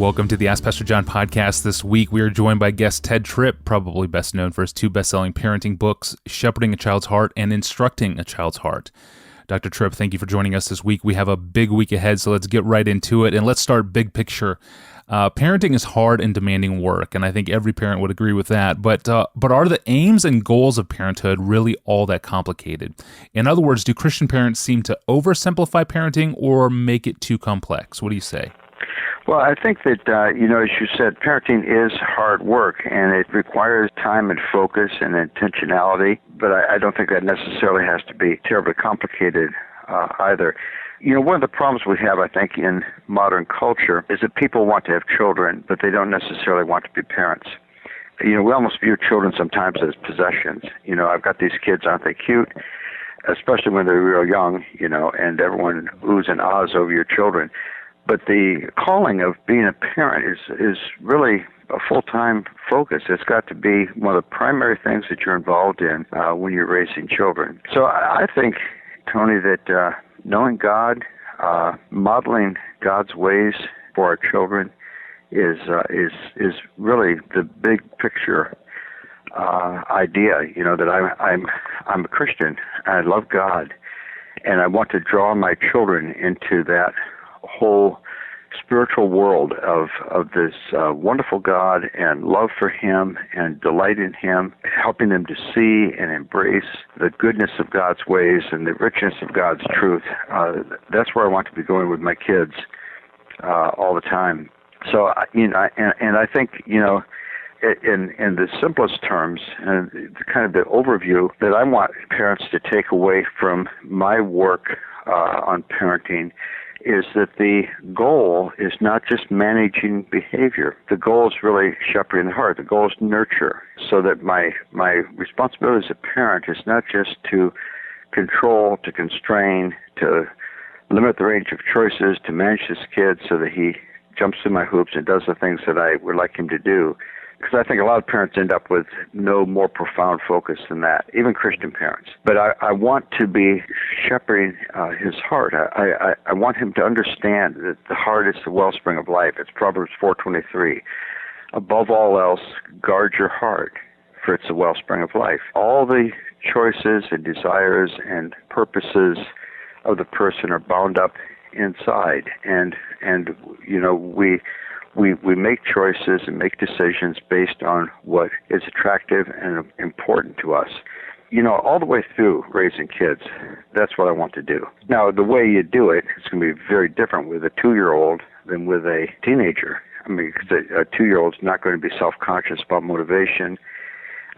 Welcome to the Ask Pastor John podcast. This week we are joined by guest Ted Tripp, probably best known for his two best-selling parenting books, Shepherding a Child's Heart and Instructing a Child's Heart. Dr. Tripp, thank you for joining us this week. We have a big week ahead, so let's get right into it. And let's start big picture. Parenting is hard and demanding work, and I think every parent would agree with that. But are the aims and goals of parenthood really all that complicated? In other words, do Christian parents seem to oversimplify parenting or make it too complex? What do you say? Well, I think that, as you said, parenting is hard work, and it requires time and focus and intentionality, but I don't think that necessarily has to be terribly complicated either. One of the problems we have, I think, in modern culture is that people want to have children, but they don't necessarily want to be parents. We almost view children sometimes as possessions. I've got these kids, aren't they cute? Especially when they're real young, and everyone oohs and ahs over your children. But the calling of being a parent is really a full-time focus. It's got to be one of the primary things that you're involved in when you're raising children. So I think, Tony, that knowing God, modeling God's ways for our children is really the big picture idea. That I'm a Christian, and I love God, and I want to draw my children into that whole spiritual world of this wonderful God and love for Him and delight in Him, helping them to see and embrace the goodness of God's ways and the richness of God's truth. That's where I want to be going with my kids all the time. So, and I think, in the simplest terms, and kind of the overview that I want parents to take away from my work on parenting is that the goal is not just managing behavior. The goal is really shepherding the heart. The goal is nurture, so that my responsibility as a parent is not just to control, to constrain, to limit the range of choices, to manage this kid so that he jumps through my hoops and does the things that I would like him to do. Because I think a lot of parents end up with no more profound focus than that, even Christian parents. But I want to be shepherding his heart. I want him to understand that the heart is the wellspring of life. It's Proverbs 4:23. Above all else, guard your heart, for it's the wellspring of life. All the choices and desires and purposes of the person are bound up inside. And we make choices and make decisions based on what is attractive and important to us. All the way through raising kids, that's what I want to do. Now, the way you do it is going to be very different with a 2-year-old than with a teenager. Because a 2-year-old's not going to be self-conscious about motivation.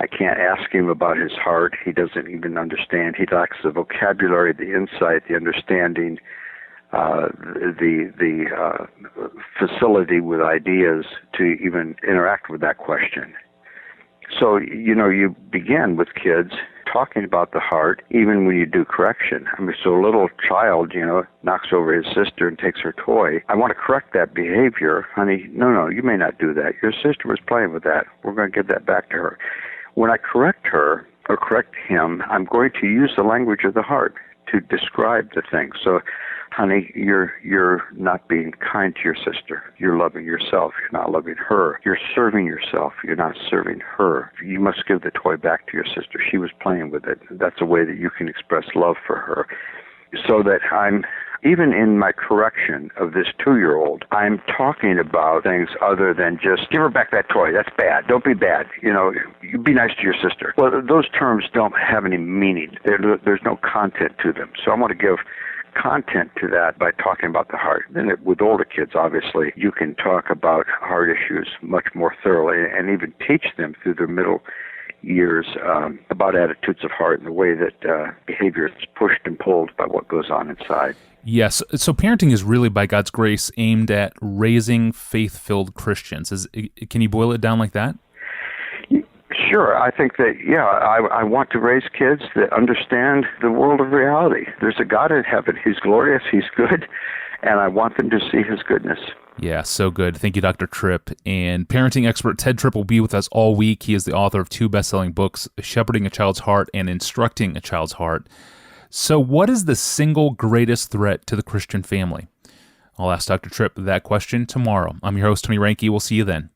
I can't ask him about his heart. He doesn't even understand. He lacks the vocabulary, the insight, the understanding, the facility with ideas to even interact with that question. So, you begin with kids talking about the heart, even when you do correction. So a little child, knocks over his sister and takes her toy. I want to correct that behavior. Honey, no, you may not do that. Your sister was playing with that. We're going to give that back to her. When I correct her or correct him, I'm going to use the language of the heart to describe the thing. So, honey, you're not being kind to your sister. You're loving yourself. You're not loving her. You're serving yourself. You're not serving her. You must give the toy back to your sister. She was playing with it. That's a way that you can express love for her. So that even in my correction of this 2-year-old, I'm talking about things other than just, give her back that toy. That's bad. Don't be bad. You be nice to your sister. Well, those terms don't have any meaning. There's no content to them. So I want to give content to that by talking about the heart. Then with older kids, obviously, you can talk about heart issues much more thoroughly and even teach them through their middle years about attitudes of heart and the way that behavior is pushed and pulled by what goes on inside. Yes. So parenting is really, by God's grace, aimed at raising faith-filled Christians. Can you boil it down like that? Sure. I think that, I want to raise kids that understand the world of reality. There's a God in heaven. He's glorious. He's good. And I want them to see His goodness. Yeah, so good. Thank you, Dr. Tripp. And parenting expert Ted Tripp will be with us all week. He is the author of two best-selling books, Shepherding a Child's Heart and Instructing a Child's Heart. So what is the single greatest threat to the Christian family? I'll ask Dr. Tripp that question tomorrow. I'm your host, Tony Reinke. We'll see you then.